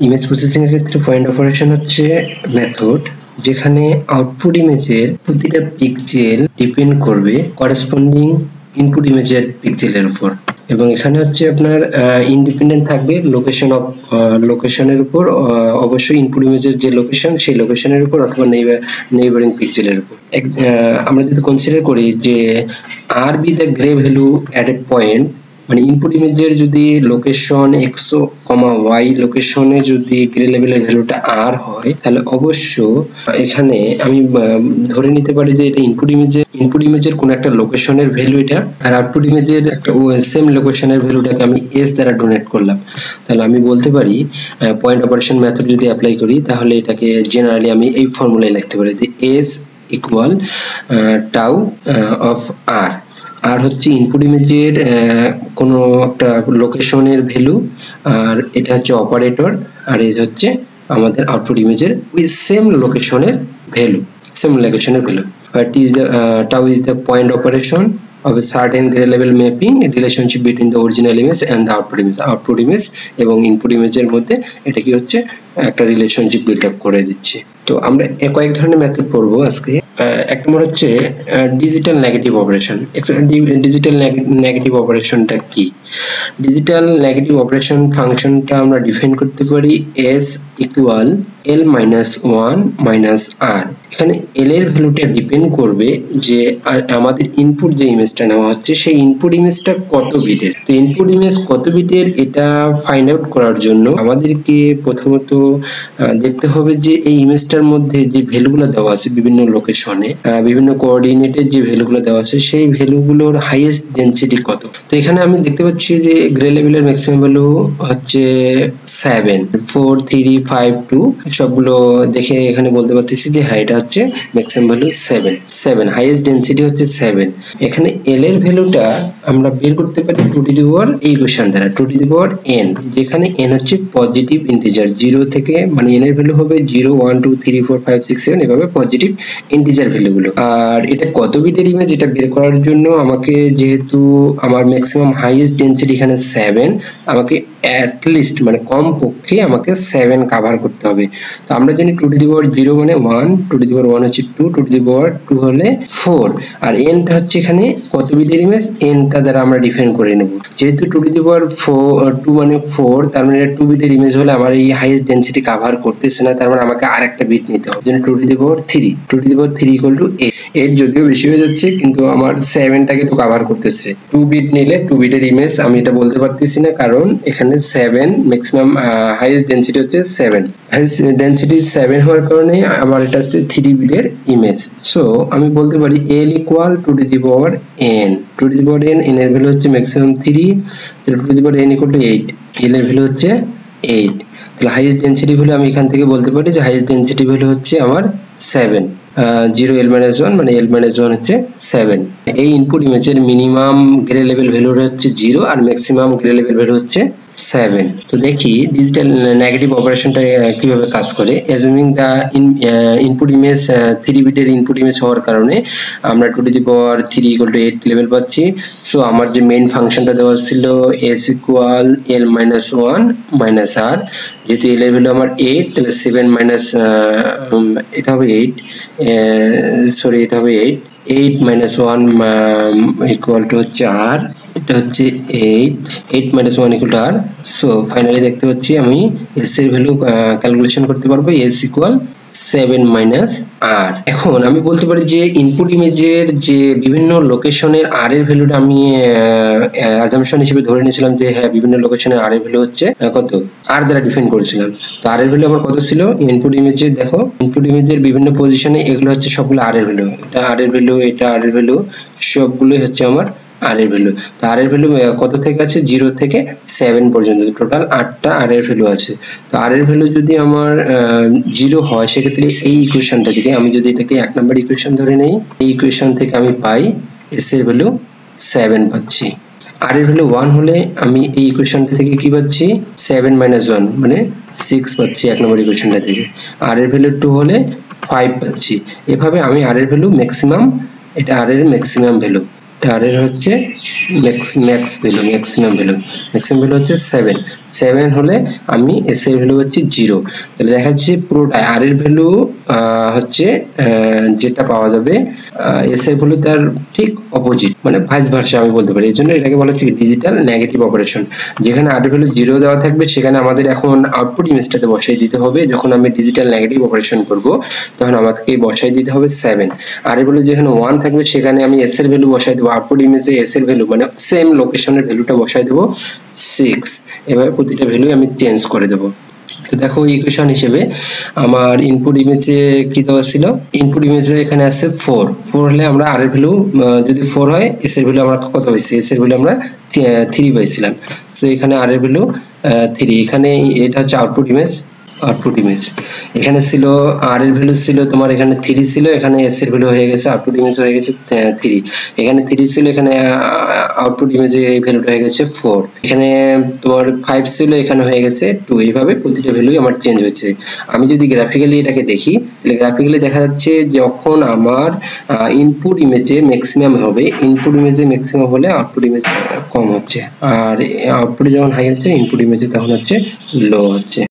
Image processing এর ক্ষেত্রে point operation হচ্ছে মেথড যেখানে আউটপুট ইমেজের প্রতিটা পিক্সেল ডিপেন্ড করবে করেসপন্ডিং ইনপুট ইমেজের পিক্সেলের উপর, এবং এখানে হচ্ছে আপনার ইন্ডিপেন্ডেন্ট থাকবে লোকেশনের উপর, অবশ্যই ইনপুট ইমেজের যে লোকেশন সেই লোকেশনের উপর অথবা নেইবারিং পিক্সেলের উপর। আমরা যদি কনসিডার করি যে r be the grey value at a point, মানে ইনপুট ইমেজের যদি লোকেশন এক্স ওয়াই লোকেশনে যদি গ্রে লেভেলের ভ্যালুটা আর হয়, তাহলে অবশ্য এখানে আমি ধরে নিতে পারি যে এটা ইনপুট ইমেজের কোন একটা লোকেশনের ভ্যালু এটা, আর আউটপুট ইমেজের একটা সেম লোকেশনের ভ্যালুটাকে আমি এস দ্বারা ডোনেট করলাম। তাহলে আমি বলতে পারি পয়েন্ট অপারেশন মেথড যদি অ্যাপ্লাই করি তাহলে এটাকে জেনারেলি আমি এই ফর্মুলায় লিখতে পারি যে এস ইকুয়াল টাউ অফ আর। আর হচ্ছে ইনপুট ইমেজের কোনো একটা লোকেশনের ভ্যালু, আর এটা হচ্ছে অপারেটর, আর এই হচ্ছে আমাদের আউটপুট ইমেজের ওই সেম লোকেশনের value. What is the tau is the point operation of a certain gray level mapping a relationship between the original image and the output image এবং ইনপুট ইমেজের মধ্যে এটা কি হচ্ছে একটা রিলেশনশিপ বিল্ড আপ করে দিচ্ছে। তো আমরা কয়েক ধরনের মেথড পড়বো আজকে। এক নম্বর হচ্ছে digital negative operation. Digital negative অপারেশনটা কি? ডিজিটাল নেগেটিভ অপারেশন ফাংশনটা আমরা ডিফাইন করতে পারি s equal l minus 1 minus r। এখানে l এর ভ্যালুটা ডিপেন্ড করবে যে আমাদের ইনপুট যে ইমেজটা নেওয়া হচ্ছে সেই ইনপুট ইমেজটা কত বিটের। তো ইনপুট ইমেজ কত বিটের এটা ফাইন্ড আউট করার জন্য আমাদেরকে প্রথমত দেখতে হবে যে এই ইমেজটার মধ্যে যে ভ্যালুগুলো দেওয়া আছে বিভিন্ন লোকেশনে, বিভিন্ন কোঅর্ডিনেটের যে ভ্যালুগুলো দেওয়া আছে সেই ভ্যালুগুলোর হাইয়েস্ট ডেনসিটি কত। তো এখানে আমি দেখতে পাচ্ছি যে গ্রে লেভেলের ম্যাক্সিমাম ভ্যালু হচ্ছে 7, 4, 3, 5, 2 সবগুলো দেখে এখানে বলতে পারতেছি যে হ্যাঁ এটা হচ্ছে ম্যাক্সিমাম ভ্যালু 7, হাইয়েস্ট ডেনসিটি হচ্ছে 7। এখানে l এর ভ্যালুটা আমরা বের করতে পারি 2 টু দি পাওয়ার এই ইকুয়েশন দ্বারা 2 টু দি পাওয়ার n, যেখানে n হচ্ছে পজিটিভ ইন্টিজার 0 থেকে, মানে n এর ভ্যালু হবে 0, 1, 2, 3, 4, 5, 6, 7 এভাবে পজিটিভ ইন্টিজার ভ্যালুগুলো। আর এটা কত বিটের ইমেজ এটা বের করার জন্য আমাকে, যেহেতু আমার ম্যাক্সিমাম হাইয়েস্ট ডেনসিটি এখানে 7, আমাকে অ্যাট লিস্ট মানে কম পক্ষে আমাকে 7 কভার করতে হবে। তো আমরা জানি 2 টু দি পাওয়ার 0 মানে 1, 2 টু দি পাওয়ার 1 হচ্ছে 2, 2 টু দি পাওয়ার 2 হলে 4, আর n টা হচ্ছে এখানে কত বিটের ইমেজ n টা দ্বারা আমরা ডিফাইন করে নেব। যেহেতু 2 টু দি পাওয়ার 2 মানে 4, তার মানে 2 বিটের ইমেজ হলে আমার এই হাইয়েস্ট ডেনসিটি কভার করতেছে না, তার মানে আমাকে আরেকটা বিট নিতে হবে। যেন 2 to the power 3, 2 to the power 3 equal to 8 যদিও বেশি হয়ে যাচ্ছে কিন্তু আমার 7 টাকে তো কভার করতেছে। 2 বিট নিলে 2 বিটের ইমেজ আমি এটা বলতে পারতেছি না, কারণ এখানে 7 ম্যাক্সিমাম হাইয়েস্ট ডেনসিটি হচ্ছে 7, হাইয়েস্ট ডেনসিটি 7 হওয়ার কারণে আমার এটা হচ্ছে 3 বিটের ইমেজ। সো আমি বলতে পারি l equal 2 to the power n, 2 to the power n, n এর ভ্যালু হচ্ছে maximum 3, 2 to the power n equal to 8, l এর ভ্যালু হচ্ছে 8। তাহলে হাইয়েস্ট ডেনসিটি ভ্যালু আমি এখান থেকে বলতে পারি যে হাইয়েস্ট ডেনসিটি ভ্যালু হচ্ছে আমার 7, 0 l minus 1 মানে l minus 1 হচ্ছে 7। এই ইনপুট ইমেজের মিনিমাম গ্রে লেভেল ভ্যালু হচ্ছে 0 আর ম্যাক্সিমাম গ্রে লেভেল ভ্যালু হচ্ছে 7। তো দেখি ডিজিটাল নেগেটিভ অপারেশনটা কিভাবে কাজ করে। অ্যাজুমিং দা ইনপুট ইমেজ 3 বিটের ইনপুট ইমেজ হওয়ার কারণে আমরা 2 to the power 3 equal to 8 level পাচ্ছি। সো আমার যে মেইন ফাংশনটা দেওয়া ছিল s equal l minus 1 minus r, যেহেতু l এর ভ্যালু আমার 8 তাহলে 7 মাইনাস এটা হবে 8, সরি এটা হবে 8 মাইনাস 1 ইকুয়াল টু হচ্ছে r, এটা হচ্ছে 8 minus 1 equal to r। So finally দেখতে পাচ্ছি আমি s এর ভ্যালু ক্যালকুলেশন করতে পারবো, s ইকুয়াল 7 মাইনাস r। এখন আমি বলতে পারি যে ইনপুট ইমেজের যে বিভিন্ন লোকেশনের r এর ভ্যালুটা আমি অ্যাজাম্পশন হিসেবে ধরে নিয়েছিলাম যে হ্যাঁ বিভিন্ন লোকেশনের r এর ভ্যালু হচ্ছে কত, r দ্বারা ডিফাইন করেছিলাম। তো r এর ভ্যালু আমার কত ছিল ইনপুট ইমেজে, দেখো ইনপুট ইমেজের বিভিন্ন পজিশনে এগুলো হচ্ছে সবগুলো r এর ভ্যালু, এটা r এর ভ্যালু, এটা r এর ভ্যালু, সবগুলোই হচ্ছে আমার r এর ভ্যালু। তো r এর ভ্যালু কত থেকে আছে 0 থেকে 7 পর্যন্ত, টোটাল 8টা r এর ভ্যালু আছে। তো r এর ভ্যালু যদি আমার 0 হয় সেক্ষেত্রে এই ইকুয়েশনটা থেকে আমি যদি এটাকে 1 নাম্বার ইকুয়েশন ধরে নেই, এই ইকুয়েশন থেকে আমি পাই s এর ভ্যালু 7 পাচ্ছি। r এর ভ্যালু 1 হলে আমি এই ইকুয়েশনটা থেকে কি পাচ্ছি 7 মাইনাস 1 মানে 6 পাচ্ছি 1 নম্বর ইকুয়েশনটা থেকে। r এর ভ্যালু 2 হলে 5 পাচ্ছি। এভাবে আমি r এর ভ্যালু ম্যাক্সিমাম, এটা r এর ম্যাক্সিমাম ভ্যালু, এটা r এর হচ্ছে ম্যাক্সিমাম ভ্যালু হচ্ছে 7। 7 হলে আমি s এর ভ্যালু হচ্ছে 0। তাহলে দেখা যাচ্ছে পুরোটা r এর ভ্যালু হচ্ছে যেটা পাওয়া যাবে s এর ভ্যালু তার ঠিক অপোজিট, মানে ভাইস ভার্সা আমি বলতে পারি। এজন্য এটাকে বলা হচ্ছে ডিজিটাল নেগেটিভ অপারেশন। যেখানে r এর ভ্যালু 0 দেওয়া থাকবে সেখানে আমাদের এখন আউটপুট ইমেজটাতে বসাই দিতে হবে। যখন আমি ডিজিটাল নেগেটিভ অপারেশন করব তখন আমাকে বসাই দিতে হবে 7। r এর ভ্যালু যেখানে 1 থাকবে সেখানে আমি s এর ভ্যালু বসাই দেব, আউটপুট ইমেজে s এর ভ্যালু মানে সেম লোকেশনের ভ্যালুটা বসাই দেব 6। এভাবে প্রতিটা ভ্যালু আমি চেঞ্জ করে দেব। তো দেখো ইকুয়েশন হিসেবে আমার ইনপুট ইমেজে কি দেওয়া ছিল, ইনপুট ইমেজে এখানে আছে 4 হলে আমরা r এর ভ্যালু যদি 4 হয় s এর ভ্যালু আমরা কত পাইছি, s এর ভ্যালু আমরা 3 পাইছিলাম। সো এখানে r এর ভ্যালু 3, এখানে এটা হচ্ছে আউটপুট ইমেজ এখানে ছিল r এর ভ্যালু ছিল তোমার এখানে 3 ছিল, এখানে s এর ভ্যালু হয়ে গেছে আউটপুট ইমেজ হয়ে গেছে 3, এখানে 3 ছিল, এখানে আউটপুট ইমেজে এই ভ্যালুটা হয়ে গেছে 4, এখানে তোমার 5 ছিল, এখানে হয়ে গেছে 2। এইভাবে প্রতিটা ভ্যালুই আমার চেঞ্জ হচ্ছে। আমি যদি গ্রাফিক্যালি এটাকে দেখি তাহলে গ্রাফিক্যালি দেখা যাচ্ছে যখন আমার ইনপুট ইমেজে ম্যাক্সিমাম হবে, ইনপুট ইমেজে ম্যাক্সিমাম হলে আউটপুট ইমেজ কম হচ্ছে, আর আউটপুটে যখন হাই হচ্ছে ইনপুট ইমেজে তখন হচ্ছে লো হচ্ছে।